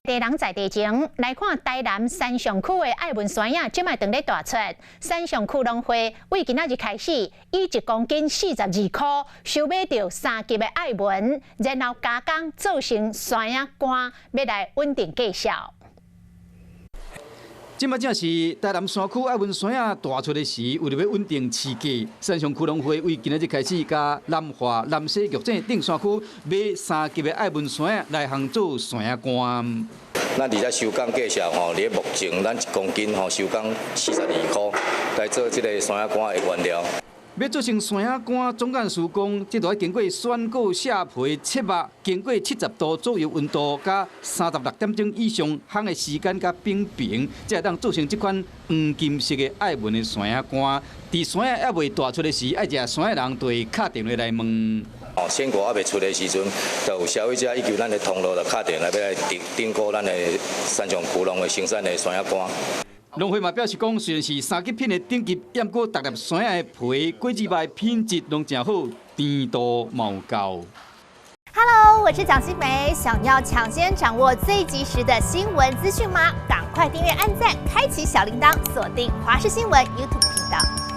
地人在地前来看台南三上区的爱文山影，即卖正咧大出。三上区农会为今仔日开始，以1公斤42块收买到3级的爱文，然后加工做成山影干，要来稳定价销。 即摆正是台南山区爱文山影大出的时，为了要稳定市价，三上区农会为今仔日开始，甲南华、南西玉井、顶山区买3级的爱文山影来行做山影干。咱伫遮收工价销吼，伫目前咱1公斤吼收工42块，来做即个山影干的原料。 要做成山影干，总干事讲，这都要经过选购、下皮、切肉，经过70度左右温度，加36点钟以上烘的时间，加冰平，才会当做成这款黄金色的爱文的山影干。伫山影还未大出的时，爱食山影人就会敲电话来问。 哦，鲜果还未出的时阵，就有消费者依据咱的通路，就敲电来要来订购咱的三上区农的生产的山影干。 农会嘛表示讲，虽然是3级品的顶级，不过逐粒山影的皮、果子麦品质拢真好，甜度毛够。Hello， 我是蒋欣梅，想要抢先掌握最及时的新闻资讯吗？赶快订阅、按赞、开启小铃铛，锁定华视新闻 YouTube 频道。